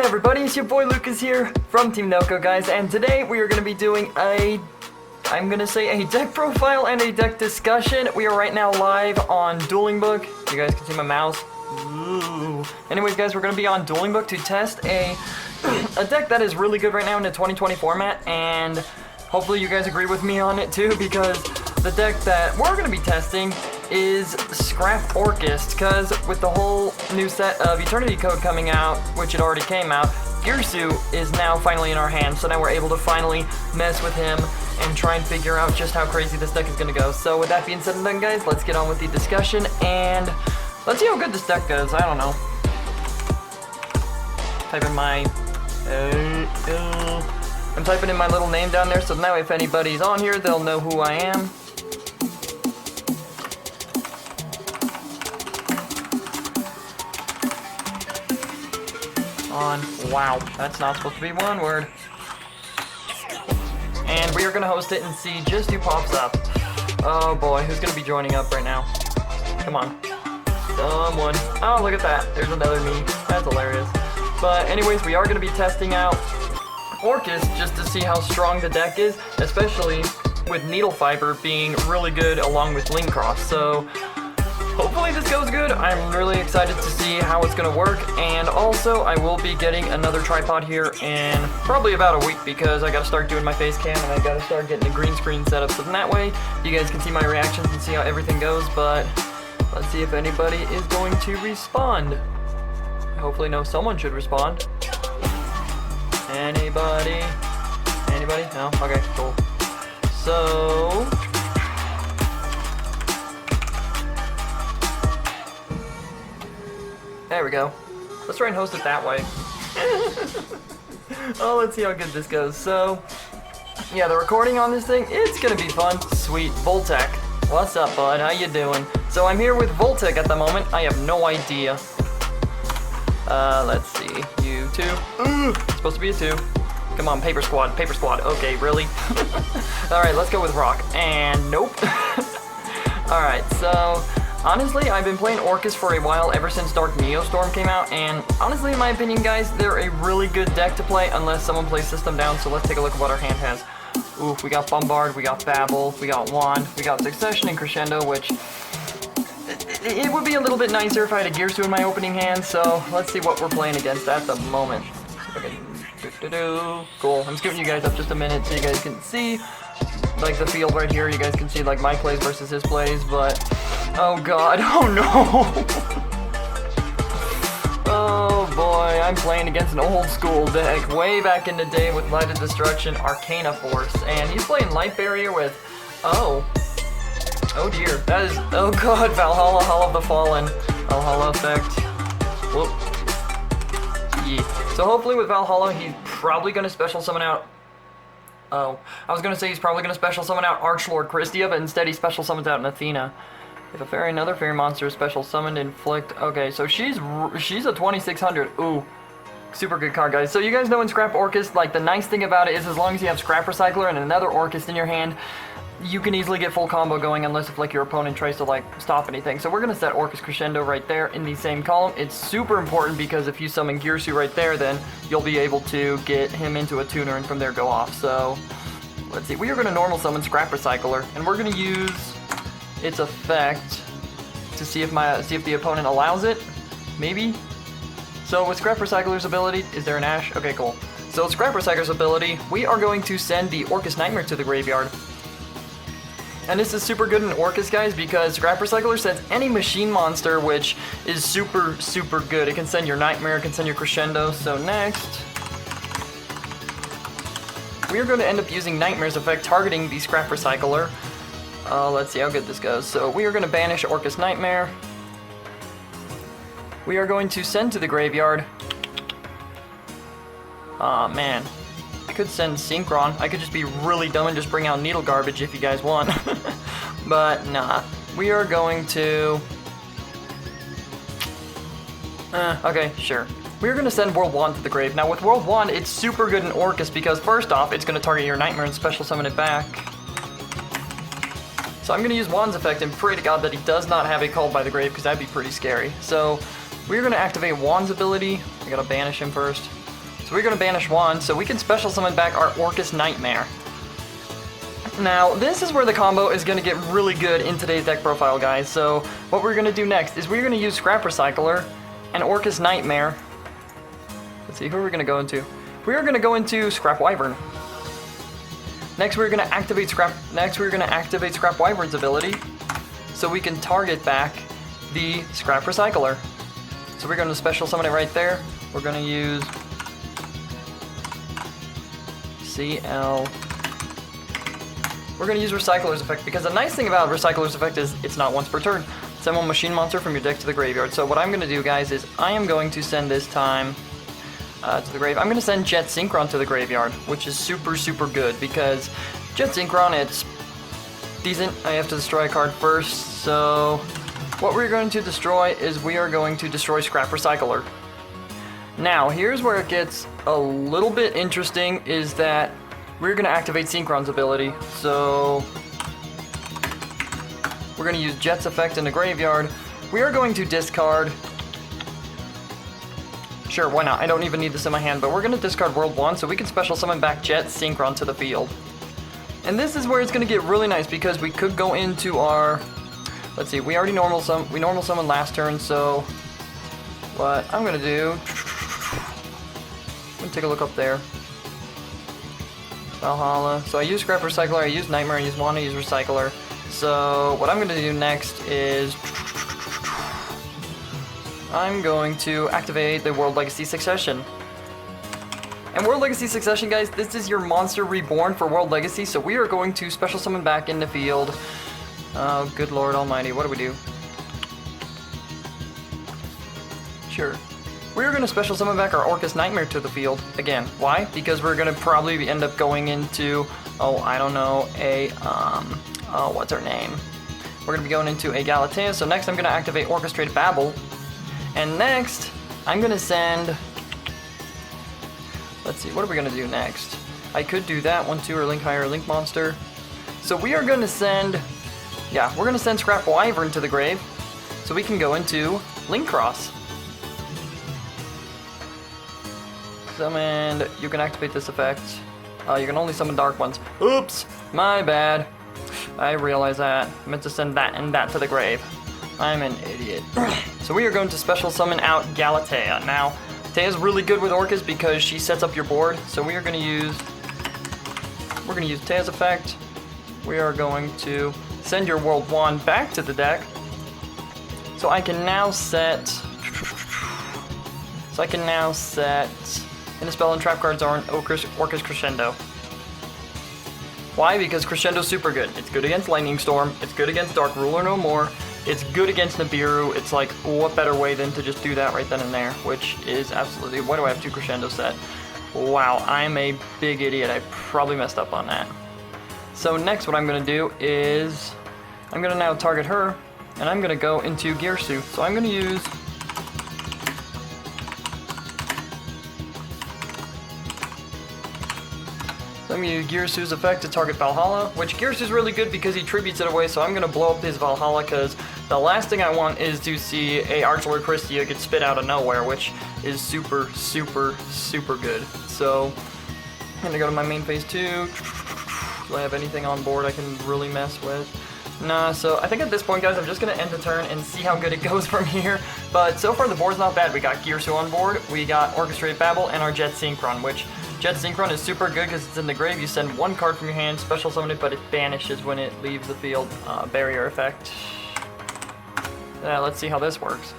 everybody, it's your boy Lucas here from Team Nelco, guys, and today we are going to be doing a deck profile and a deck discussion. We are right now live on Dueling Book. You guys can see my mouse. Ooh. Anyways, guys, we're going to be on Dueling Book to test a deck that is really good right now in the 2020 format, and hopefully you guys agree with me on it too, because the deck that we're going to be testing is Scrap Orcust, because with the whole new set of Eternity Code coming out, which it already came out, Yugioh is now finally in our hands, so now we're able to finally mess with him and try and figure out just how crazy this deck is going to go. So with that being said and done, guys, let's get on with the discussion, and let's see how good this deck goes. I don't know. Type in my... I'm typing in my little name down there, so now if anybody's on here, they'll know who I am. Wow, that's not supposed to be one word. And we are going to host it and see just who pops up. Oh boy, who's going to be joining up right now? Come on. Someone. Oh, look at that. There's another me. That's hilarious. But anyways, we are going to be testing out Orcust just to see how strong the deck is, especially with Needle Fiber being really good along with Link Cross. So hopefully this goes good. I'm really excited to see how it's going to work, and also I will be getting another tripod here in probably about a week, because I got to start doing my face cam and I got to start getting a green screen set up, so that way you guys can see my reactions and see how everything goes. But let's see if anybody is going to respond. Hopefully no, someone should respond. Anybody? Anybody? No? Okay, cool. So there we go. Let's try and host it that way. Oh, let's see how good this goes. So, yeah, the recording on this thing, it's gonna be fun. Sweet. Voltec. What's up, bud? How you doing? So I'm here with Voltec at the moment. I have no idea. Let's see. You two. It's supposed to be a two. Come on, Paper Squad. Paper Squad. Okay, really? Alright, let's go with Rock. And nope. Alright, so honestly, I've been playing Orcust for a while, ever since Dark Neostorm came out, and honestly, in my opinion, guys, they're a really good deck to play unless someone plays System Down, so let's take a look at what our hand has. Ooh, we got Bombard, we got Babble, we got Wand, we got Succession and Crescendo, which it would be a little bit nicer if I had a Gearsu in my opening hand, so let's see what we're playing against at the moment. Cool, I'm scooting you guys up just a minute so you guys can see, like, the field right here. You guys can see, like, my plays versus his plays, but oh god, oh no! Oh boy, I'm playing against an old school deck way back in the day with Light of Destruction, Arcana Force, and he's playing Light Barrier with, oh dear, that is, oh god, Valhalla, Hall of the Fallen, Valhalla effect, whoop, yeah. So hopefully with Valhalla, he's probably going to special summon out, oh, I was going to say he's probably going to special summon out Archlord Christia, but instead he special summons out an Athena. If a fairy, another fairy monster is special summoned, inflict. Okay, so she's a 2600. Ooh, super good card, guys. So you guys know in Scrap Orcust, like, the nice thing about it is as long as you have Scrap Recycler and another Orcust in your hand, you can easily get full combo going, unless if, like, your opponent tries to, like, stop anything. So we're gonna set Orcust Crescendo right there in the same column. It's super important because if you summon Gearsu right there, then you'll be able to get him into a tuner and from there go off. So let's see. We are gonna normal summon Scrap Recycler, and we're gonna use its effect to see if the opponent allows it, maybe. So with Scrap Recycler's ability, is there an Ash? Okay, cool. So with Scrap Recycler's ability, we are going to send the Orcust Nightmare to the graveyard. And this is super good in Orcust, guys, because Scrap Recycler sends any machine monster, which is super, super good. It can send your Nightmare, it can send your Crescendo. So next, we are going to end up using Nightmare's effect targeting the Scrap Recycler. Let's see how good this goes. So we are going to banish Orcust Nightmare. We are going to send to the graveyard. Aw, man. I could send Synchron. I could just be really dumb and just bring out Needle Garbage if you guys want. But nah. We are going to... okay, sure. We're going to send World Wand to the grave. Now with World Wand, it's super good in Orcust because first off, it's going to target your Nightmare and special summon it back. So I'm going to use Wand's effect and pray to God that he does not have it called by the grave, because that'd be pretty scary. So we're going to activate Wand's ability. I got to banish him first. So we're gonna banish one, so we can special summon back our Orcust Nightmare. Now, this is where the combo is gonna get really good in today's deck profile, guys. So what we're gonna do next is we're gonna use Scrap Recycler and Orcust Nightmare. Let's see, who are we gonna go into? We are gonna go into Scrap Wyvern. Next, we're gonna activate Scrap Wyvern's ability, so we can target back the Scrap Recycler. So we're gonna special summon it right there. We're gonna use CL. We're gonna use Recycler's Effect, because the nice thing about Recycler's Effect is it's not once per turn. Send one machine monster from your deck to the graveyard. So what I'm gonna do, guys, is I am going to send this time to the grave. I'm gonna send Jet Synchron to the graveyard, which is super, super good, because Jet Synchron, it's decent. I have to destroy a card first, so what we're going to destroy is we are going to destroy Scrap Recycler. Now, here's where it gets a little bit interesting, is that we're going to activate Synchron's ability. So we're going to use Jet's effect in the graveyard. We are going to discard. Sure, why not? I don't even need this in my hand, but we're going to discard World 1 so we can special summon back Jet Synchron to the field. And this is where it's going to get really nice, because we could go into our... Let's see, we already normal summoned last turn, so what I'm going to do... I'm going to take a look up there. Valhalla. So I use Scrap Recycler, I use Nightmare, I want to use Recycler. So what I'm going to do next is I'm going to activate the World Legacy Succession. And World Legacy Succession, guys, this is your monster reborn for World Legacy, so we are going to special summon back in the field. Oh, good Lord Almighty, what do we do? Sure. We're going to special summon back our Orcust Nightmare to the field. Again, why? Because we're going to probably end up going into, oh, I don't know, oh, what's her name? We're going to be going into a Galatea, so next I'm going to activate Orchestrated Babel. And next, I'm going to send, let's see, what are we going to do next? I could do that, 1-2, or Link Higher, Link Monster. So we are going to send, yeah, we're going to send Scrap Wyvern to the grave, so we can go into Link Cross. Summoned. You can activate this effect. You can only summon dark ones. Oops, my bad. I realize that. I meant to send that and that to the grave. I'm an idiot. So we are going to special summon out Galatea. Now, Tea's really good with Orcust because she sets up your board. So we are going to use. We're going to use Tea's effect. We are going to send your World 1 back to the deck. So I can now set. And the spell and trap cards are an Orcust Crescendo. Why? Because Crescendo's super good. It's good against Lightning Storm. It's good against Dark Ruler No More. It's good against Nibiru. It's like, what better way than to just do that right then and there, which is absolutely... Why do I have 2 Crescendo set? Wow, I'm a big idiot. I probably messed up on that. So next what I'm going to do is... I'm going to now target her, and I'm going to go into Girsu. So I'm going to use... So I'm going to use Girsu's effect to target Valhalla, which Girsu's really good because he tributes it away, so I'm going to blow up his Valhalla because the last thing I want is to see a Archlord Christia get spit out of nowhere, which is super, super, super good. So I'm going to go to my main phase 2. Do I have anything on board I can really mess with? Nah, so I think at this point, guys, I'm just going to end the turn and see how good it goes from here. But so far, the board's not bad. We got Girsu on board, we got Orchestrated Babel, and our Jet Synchron, which Jet Synchron is super good because it's in the grave. You send 1 card from your hand, special summon it, but it banishes when it leaves the field. Barrier effect. Let's see how this works.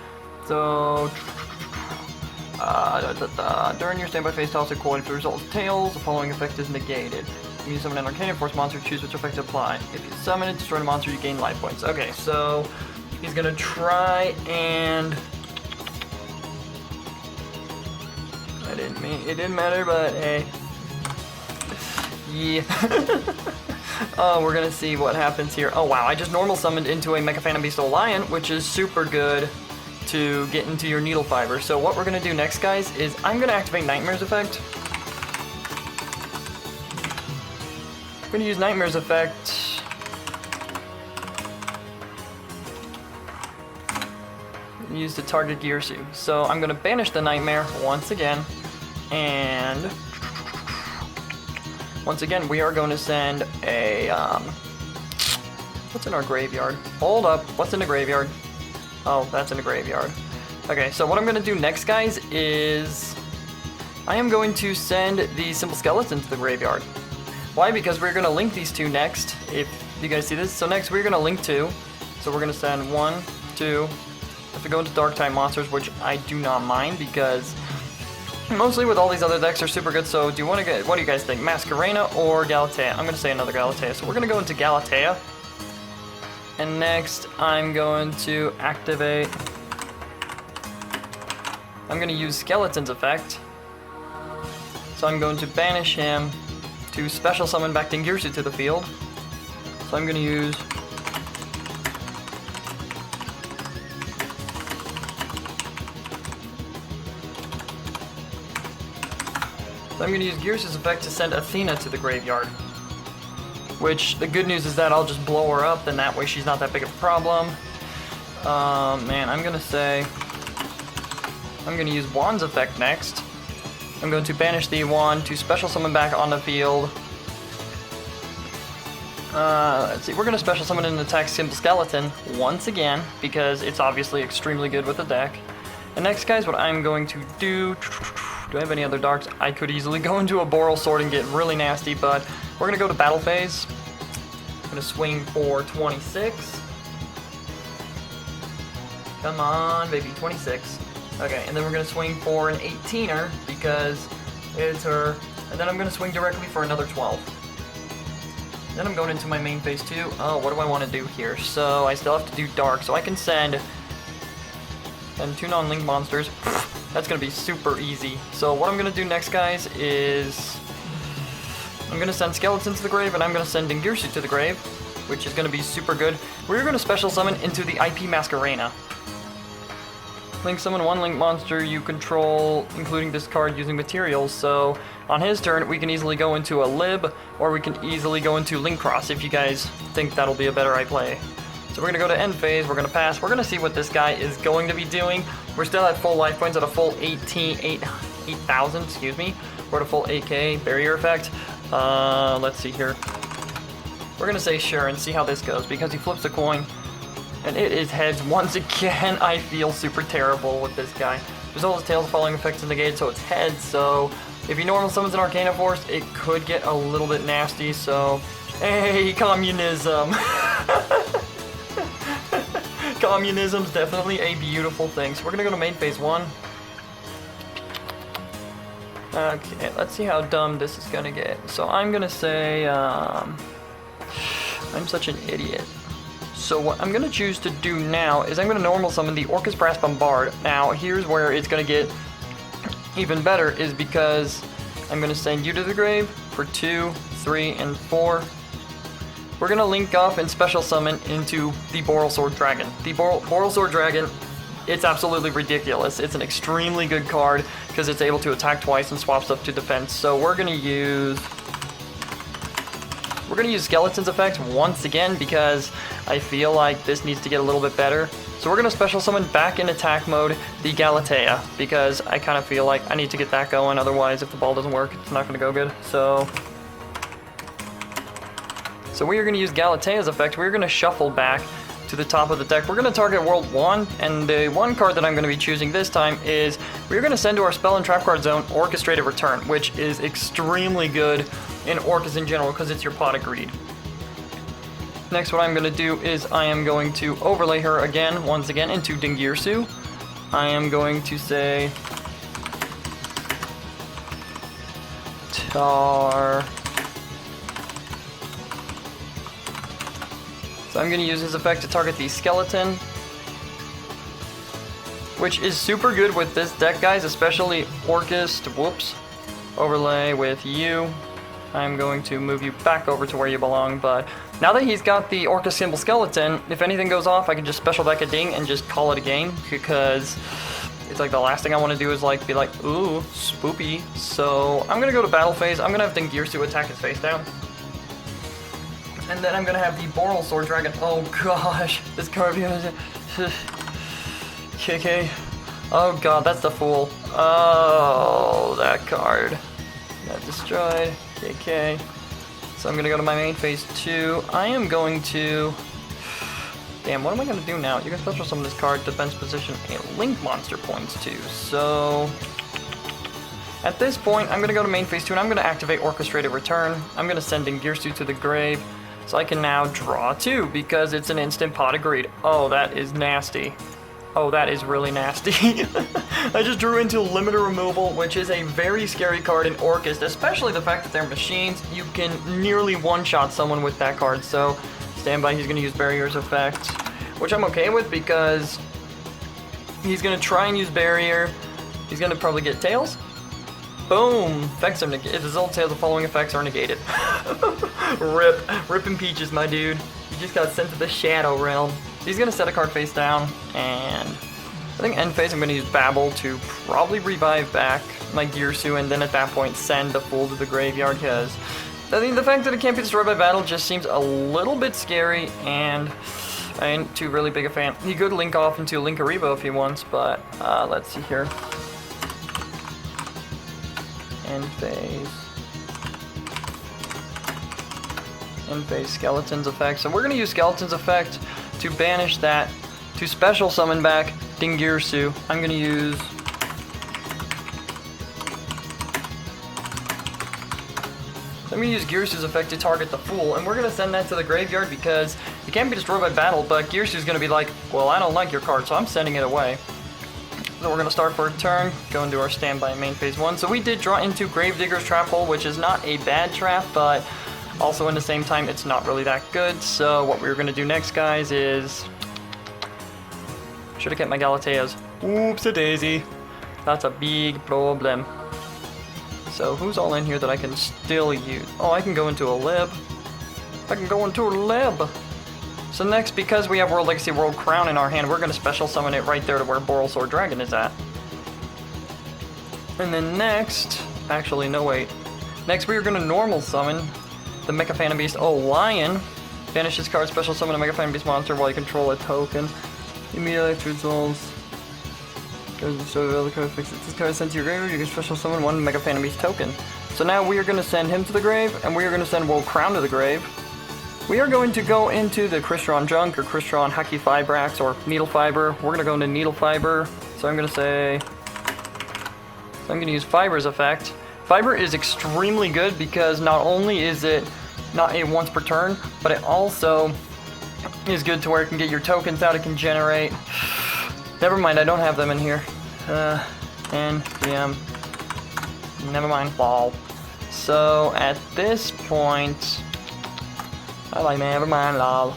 So, during your standby phase, toss a coin. If the result is tails, the following effect is negated. When you summon an Arcana Force monster, choose which effect to apply. If you summon it, destroy the monster, you gain life points. Okay, so he's gonna try and... it didn't matter, but hey. Yeah. Oh, we're gonna see what happens here. Oh wow, I just normal summoned into a Mecha Phantom Beastal Lion, which is super good to get into your Needle Fiber. So what we're gonna do next, guys, is I'm gonna activate Nightmare's effect. I'm gonna use Nightmare's effect. Use to target Girsu. So I'm gonna banish the Nightmare once again. And once again, we are going to send a, what's in our graveyard? Hold up, what's in the graveyard? Oh, that's in the graveyard. Okay, so what I'm going to do next, guys, is I am going to send the Simple Skeleton to the graveyard. Why? Because we're going to link these two next, if you guys see this. So next, we're going to link two. So we're going to send 1, 2, if we go into dark type monsters, which I do not mind, because mostly with all these other decks are super good. So do you want to get, what do you guys think, Masquerena or Galatea? I'm going to say another Galatea. So we're going to go into Galatea. And next, I'm going to activate, I'm going to use Skeleton's effect. So I'm going to banish him to special summon back Dingirsu to the field. So I'm going to use Girsu's effect to send Athena to the graveyard. Which, the good news is that I'll just blow her up, and that way she's not that big of a problem. Man, I'm going to use Wand's effect next. I'm going to banish the Wand to special summon back on the field. Let's see, we're going to special summon an attack Simple Skeleton once again, because it's obviously extremely good with the deck. And next, guys, what I'm going to do I have any other darks? I could easily go into a Boral Sword and get really nasty, but we're going to go to battle phase. I'm going to swing for 26. Come on, baby, 26. Okay, and then we're going to swing for an 18er because it's her. And then I'm going to swing directly for another 12. Then I'm going into my main phase 2. Oh, what do I want to do here? So I still have to do dark, so I can send 2 non-link monsters. That's going to be super easy. So what I'm going to do next, guys, is I'm going to send Skeleton to the grave, and I'm going to send Dingirsu to the grave, which is going to be super good. We're going to special summon into the IP Masquerena. Link summon 1 link monster you control, including this card, using materials. So on his turn, we can easily go into a Lib, or we can easily go into Link Cross if you guys think that'll be a better play. So we're going to go to end phase, we're going to pass, we're going to see what this guy is going to be doing. We're still at full life points at a full 8,000, excuse me. We're at a full 8k barrier effect. Let's see here. We're going to say sure and see how this goes, because he flips a coin. And it is heads once again. I feel super terrible with this guy. There's all his tails following effects negated, so it's heads. So if he normal summons an Arcana Force, it could get a little bit nasty. So, hey, communism. Communism's definitely a beautiful thing. So we're gonna go to main phase 1. Okay, let's see how dumb this is gonna get. So I'm gonna say, I'm such an idiot. So what I'm gonna choose to do now is I'm gonna normal summon the Orcust Brass Bombard. Now here's where it's gonna get even better, is because I'm gonna send you to the grave for 2, 3, and 4. We're going to link up and special summon into the Boral Sword Dragon. The Boral Sword Dragon, it's absolutely ridiculous. It's an extremely good card because it's able to attack twice and swap stuff to defense. So we're going to use Skeleton's effect once again because I feel like this needs to get a little bit better. So we're going to special summon back in attack mode the Galatea because I kind of feel like I need to get that going. Otherwise, if the ball doesn't work, it's not going to go good. So we are going to use Galatea's effect. We're going to shuffle back to the top of the deck. We're going to target World 1, and the one card that I'm going to be choosing this time is we're going to send to our spell and trap card zone Orchestrated Return, which is extremely good in Orcus in general because it's your Pot of Greed. Next, what I'm going to do is I am going to overlay her again, once again, into Dingirsu. I am going to say Tar. So I'm going to use his effect to target the Skeleton, which is super good with this deck, guys, especially Orcust. Whoops. Overlay with you. I'm going to move you back over to where you belong, but now that he's got the Orcust Simple Skeleton, if anything goes off, I can just special deck a ding and just call it a game, because it's like the last thing I want to do is like be like, ooh, spoopy. So I'm going to go to battle phase. I'm going to have Dingirsu attack his face down. And then I'm going to have the Boral Sword Dragon. Oh gosh, this card. KK. Oh god, that's the fool. Oh, that card. Got destroyed. KK. So I'm gonna go to my main phase 2. I am going to... Damn, what am I gonna do now? You can special summon this card, defense position, a link monster points too. So... At this point, I'm gonna go to main phase 2 and I'm gonna activate Orchestrated Return. I'm gonna send in Gearsu to the grave. So I can now draw 2 because it's an instant pot of greed. Oh, that is nasty. Oh, that is really nasty. I just drew into limiter removal, which is a very scary card in Orcust, especially the fact that they're machines. You can nearly one-shot someone with that card, so stand by, he's going to use Barrier's effect, which I'm okay with because he's going to try and use Barrier. He's going to probably get Tails. Boom! Effects are negated. If his old Tails, the following effects are negated. Rip and Peaches, my dude. You just got sent to the Shadow Realm. He's gonna set a card face down, and I think end phase I'm gonna use Babble to probably revive back my Gearsu, and then at that point send the Fool to the graveyard, because I think the fact that it can't be destroyed by battle just seems a little bit scary, and I ain't too really big a fan. He could link off into Linkaribo if he wants, but let's see here. End phase. End phase Skeleton's effect. So we're gonna use Skeleton's effect to banish that, to special summon back Dingirsu. I'm gonna use... Gearsu's effect to target the Fool, and we're gonna send that to the graveyard because it can't be destroyed by battle, but Gearsu's gonna be like, well, I don't like your card, so I'm sending it away. So we're gonna start for a turn, go into our standby main phase 1. So we did draw into Gravedigger's Trap Hole, which is not a bad trap, but also in the same time, it's not really that good. So what we're gonna do next, guys, is... Should've kept my Galateas. Oops-a-daisy. That's a big problem. So who's all in here that I can still use? Oh, I can go into a Lib. I can go into a Lib. So next, because we have World Legacy World Crown in our hand, we're gonna special summon it right there to where Boral Sword Dragon is at. And then next... Actually, no wait. Next, we are gonna normal summon the Mecha Phantom Beast. Oh, Lion. Banish this card, special summon a Mecha Phantom Beast monster while you control a token. Immediately after resolves. So the other card fixes this card sent to your graveyard, you can special summon one Mecha Phantom Beast token. So now we are going to send him to the grave, and we are going to send World Crown to the grave. We are going to go into the Crystron Junk, or Crystron Haki Fibrax, or Needle Fiber. We're going to go into Needle Fiber. So I'm going to say... I'm going to use Fiber's effect. Fiber is extremely good because not only is it not a once per turn, but it also is good to where it can get your tokens out, it can generate... Never mind, I don't have them in here. NPM. Never mind, lol. So at this point... I like never mind, lol.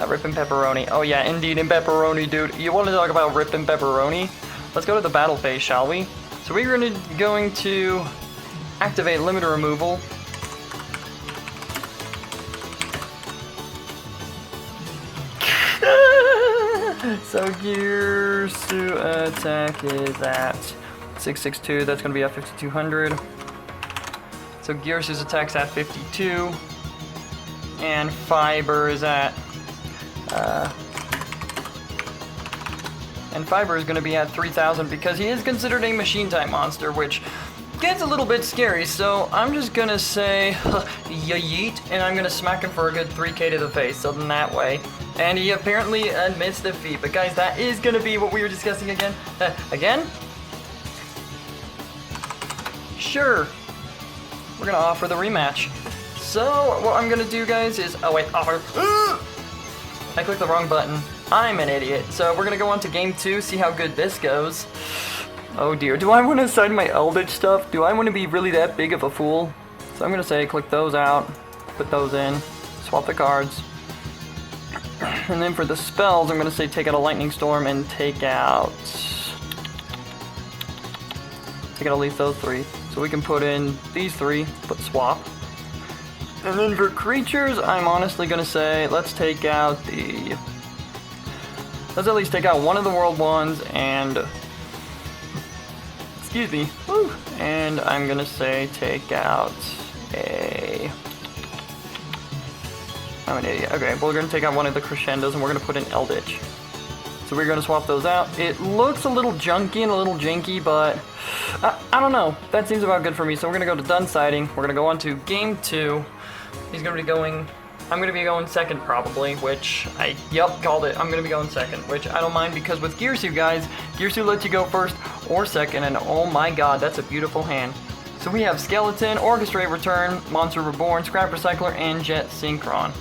Rippin' Pepperoni. Oh yeah, indeed, in Pepperoni, dude. You want to talk about Rippin' Pepperoni? Let's go to the battle phase, shall we? So we're going to activate limiter removal. So Gearsu attack is at 662. That's going to be at 5200. So Gearsu's attack's at 52. And Fiber is at... and Fiber is going to be at 3000 because he is considered a machine type monster, which gets a little bit scary. So I'm just going to say yeet, and I'm going to smack him for a good 3k to the face. So then that way. And he apparently admits defeat. But guys, that is going to be what we were discussing again. Again? Sure. We're going to offer the rematch. So what I'm going to do, guys, is... Oh, wait. Offer. I clicked the wrong button. I'm an idiot. So we're going to go on to game 2, see how good this goes. Oh, dear. Do I want to assign my Eldritch stuff? Do I want to be really that big of a fool? So I'm going to say click those out. Put those in. Swap the cards. And then for the spells, I'm going to say take out a Lightning Storm and take out at least those 3. So we can put in these 3, put swap. And then for creatures, I'm honestly going to say let's take out the... Let's at least take out one of the world ones and... Excuse me. Woo. And I'm going to say take out a... I'm an idiot. Okay, well, we're going to take out one of the crescendos and we're going to put in Eldritch. So we're gonna swap those out. It looks a little junky and a little janky, but I don't know. That seems about good for me. So we're gonna go to done sighting. We're gonna go on to game 2. He's gonna be going, I'm gonna be going second probably, which called it. I'm gonna be going second, which I don't mind because with Gearsu, guys, Gearsu lets you go first or second, and oh my god, that's a beautiful hand. So we have Skeleton, Orchestrate Return, Monster Reborn, Scrap Recycler, and Jet Synchron.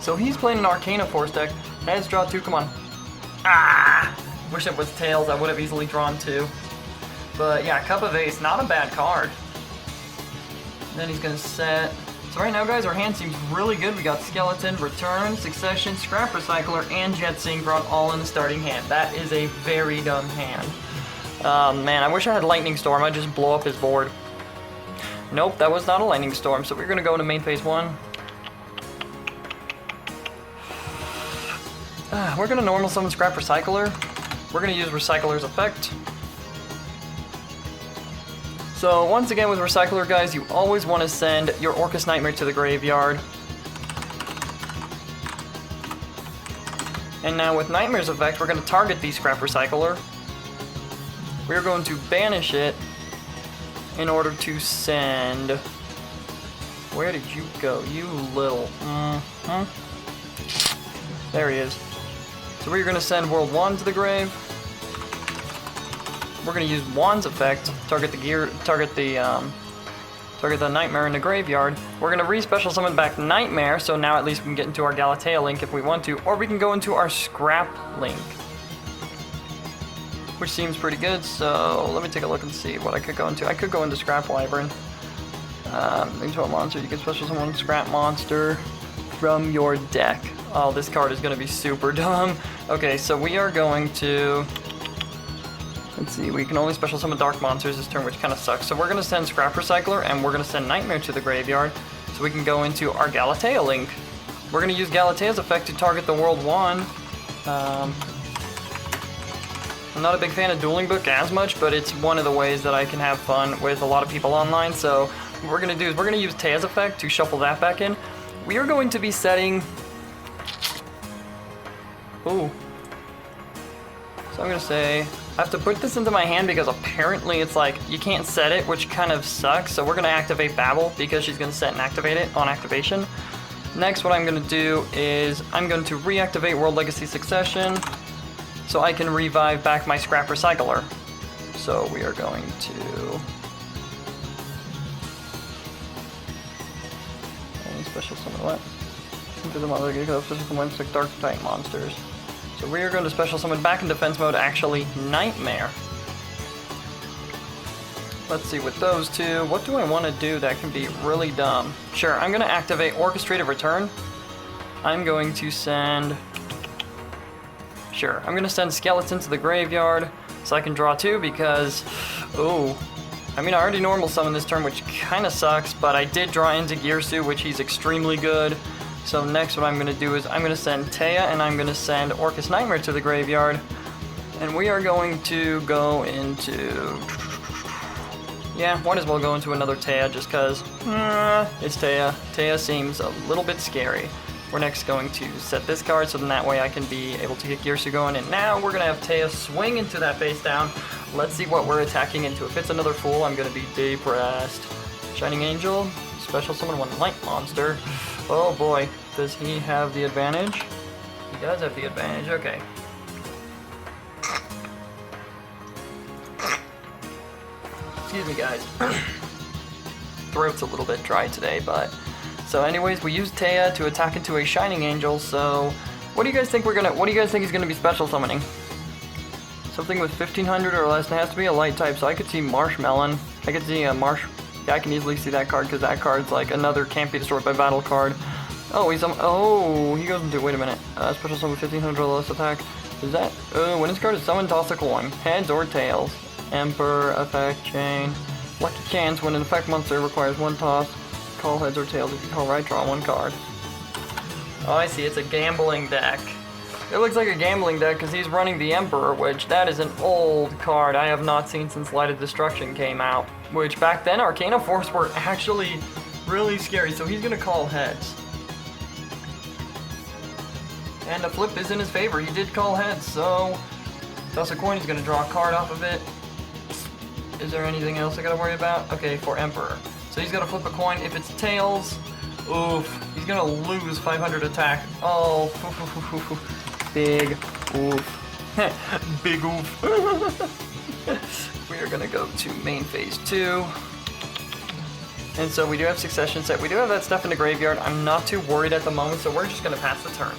So he's playing an Arcana Force deck. Heads, draw 2, come on. Ah! Wish it was Tails, I would have easily drawn 2. But yeah, Cup of Ace, not a bad card. Then he's gonna set. So right now, guys, our hand seems really good. We got Skeleton, Return, Succession, Scrap Recycler, and Jet Synchron all in the starting hand. That is a very dumb hand. Man, I wish I had Lightning Storm. I'd just blow up his board. Nope, that was not a Lightning Storm. So we're gonna go to main phase 1. We're gonna normal summon Scrap Recycler. We're gonna use Recycler's effect. So once again with Recycler, guys, you always want to send your Orcust Nightmare to the graveyard. And now with Nightmare's effect, we're going to target the Scrap Recycler. We're going to banish it in order to send... Where did you go, you little... There he is. So we're going to send World 1 to the grave. We're going to use Wan's effect, target the Nightmare in the graveyard. We're going to re-special summon back Nightmare, so now at least we can get into our Galatea Link if we want to, or we can go into our Scrap Link, which seems pretty good. So let me take a look and see what I could go into. I could go into Scrap Wyvern. Into a monster, you can special summon Scrap Monster from your deck. Oh, this card is going to be super dumb. Okay, so we are going to... Let's see, we can only special summon Dark Monsters this turn, which kind of sucks. So we're going to send Scrap Recycler, and we're going to send Nightmare to the graveyard, so we can go into our Galatea Link. We're going to use Galatea's effect to target the World 1. I'm not a big fan of Dueling Book as much, but it's one of the ways that I can have fun with a lot of people online. So what we're going to do is we're going to use Tea's effect to shuffle that back in. We are going to be setting... Ooh. So I'm going to say... I have to put this into my hand because apparently it's like, you can't set it, which kind of sucks. So we're going to activate Babel because she's going to set and activate it on activation. Next, what I'm going to do is I'm going to reactivate World Legacy Succession so I can revive back my Scrap Recycler. So we are going to... Any special summon what? Into the mother, special summon Dark type monsters. So we are going to special summon back in defense mode, actually, Nightmare. Let's see, with those two, what do I want to do that can be really dumb? Sure, I'm going to activate Orchestrated Return. I'm going to send... Sure, I'm going to send Skeleton to the graveyard so I can draw 2 because... Oh, I mean, I already normal summoned this turn, which kind of sucks, but I did draw into Gearsu, which he's extremely good. So next what I'm going to do is I'm going to send Taya and I'm going to send Orcust Nightmare to the graveyard. And we are going to go into... Yeah, might as well go into another Taya just because it's Taya. Taya seems a little bit scary. We're next going to set this card so then that way I can be able to get Gearsu going. And now we're going to have Taya swing into that face down. Let's see what we're attacking into. If it's another Fool, I'm going to be depressed. Shining Angel, special summon 1 Light Monster. Oh boy, does he have the advantage? He does have the advantage, okay. Excuse me, guys. Throat's a little bit dry today, but... So anyways, we used Taya to attack into a Shining Angel, so... What do you guys think he's gonna be special summoning? Something with 1500 or less, and it has to be a light type, so I could see Marshmelon. I could see a Yeah, I can easily see that card because that card's like another can't be destroyed by battle card. Oh, he goes into, wait a minute. Special summon 1500 or less attack. Is that, when this card is summoned, toss a coin. Heads or tails. Emperor, effect, chain. Lucky chance, when an effect monster requires 1 toss, call heads or tails. If you call right, draw 1 card. Oh, I see, it's a gambling deck. It looks like a gambling deck because he's running the Emperor, which that is an old card I have not seen since Light of Destruction came out. Which back then, Arcana Force were actually really scary, so he's gonna call heads. And the flip is in his favor. He did call heads, so toss a coin. He's gonna draw a card off of it. Is there anything else I gotta worry about? Okay, for Emperor. So he's gonna flip a coin. If it's tails, oof, he's gonna lose 500 attack. Oh, big oof. Big oof. We are gonna go to main phase 2. And so we do have succession set. We do have that stuff in the graveyard. I'm not too worried at the moment, so we're just gonna pass the turn.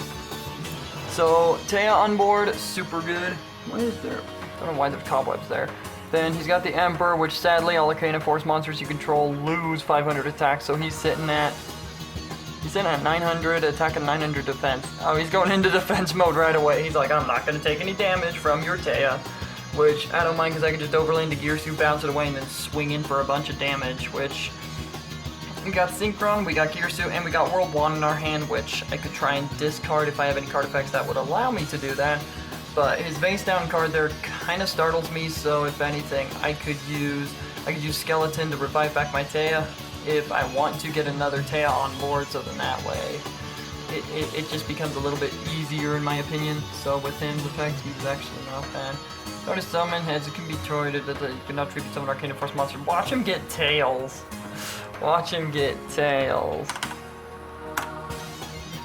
So Taya on board, super good. What is there? I don't know why there's cobwebs there. Then he's got the Emperor, which sadly all Arcana Force monsters you control lose 500 attack, so he's sitting at 900 attack and 900 defense. Oh, he's going into defense mode right away. He's like, I'm not gonna take any damage from your Taya, which I don't mind because I can just overlay into Gearsu, bounce it away, and then swing in for a bunch of damage, which we got Synchron, we got Gearsu, and we got World Wand in our hand, which I could try and discard if I have any card effects that would allow me to do that. But his face down card there kind of startles me, so if anything, I could use Skeleton to revive back my Taya if I want to get another Taya on board, so then that way it just becomes a little bit easier in my opinion. So with his effects, he's actually not bad. Notice summon heads, it can be traded, that you can now tribute summon Arcana Force monster. Watch him get tails. Watch him get tails.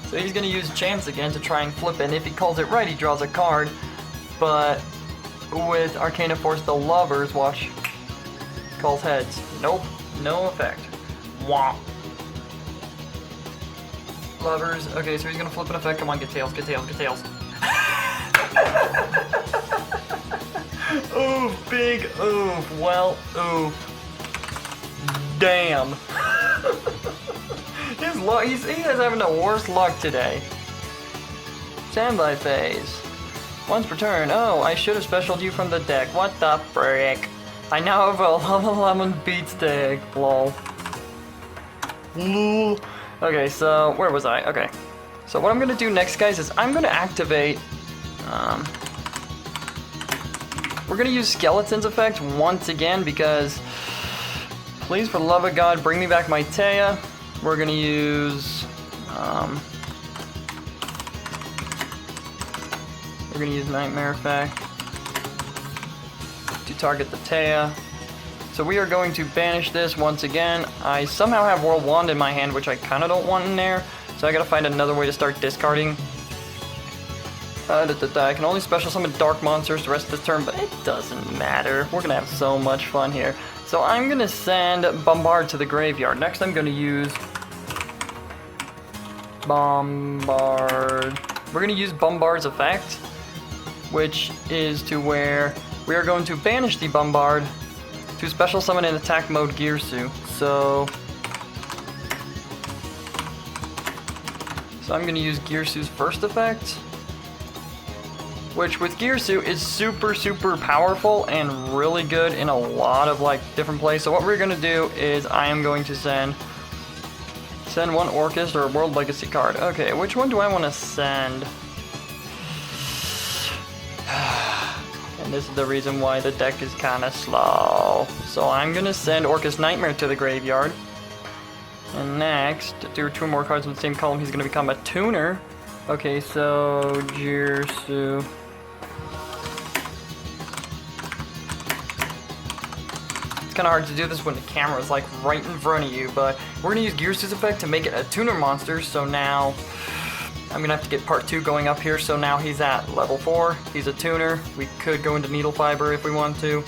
So he's gonna use Chance again to try and flip it, and if he calls it right, he draws a card. But with Arcana Force, the Lovers, watch, calls heads. Nope, no effect. Womp. Lovers, okay, so he's gonna flip an effect. Come on, get tails, get tails, get tails. Oof, big oof, well, oof. Damn. His luck, he is having the worst luck today. Standby phase. Once per turn. Oh, I should have specialed you from the deck. What the frick? I now have a lemon beats deck. Lol. Lol. Okay, so where was I? Okay. So what I'm gonna do next, guys, is I'm gonna activate. We're gonna use Skeleton's effect once again because, please, for the love of God, bring me back my Taya. We're gonna use Nightmare Effect to target the Taya. So we are going to banish this once again. I somehow have World Wand in my hand, which I kind of don't want in there. So I gotta find another way to start discarding. I can only special summon dark monsters the rest of the turn, but it doesn't matter. We're gonna have so much fun here. So I'm gonna send Bombard to the graveyard. Next I'm gonna use Bombard. We're gonna use Bombard's effect, which is to where we are going to banish the Bombard to special summon in attack mode Gearsu. So I'm gonna use Gearsu's first effect, which with Gearsu is super powerful and really good in a lot of like different plays. So what we're gonna do is I am going to send one Orcust or a World Legacy card. Okay, which one do I want to send? And this is the reason why the deck is kind of slow. So I'm gonna send Orcust Nightmare to the graveyard. And next, there are 2 more cards in the same column. He's gonna become a tuner. Okay, so Gearsu. It's kind of hard to do this when the camera is like right in front of you, but we're gonna use Gearsu's effect to make it a tuner monster. So now I'm gonna have to get part 2 going up here. So now he's at level 4. He's a tuner. We could go into Needle Fiber if we want to.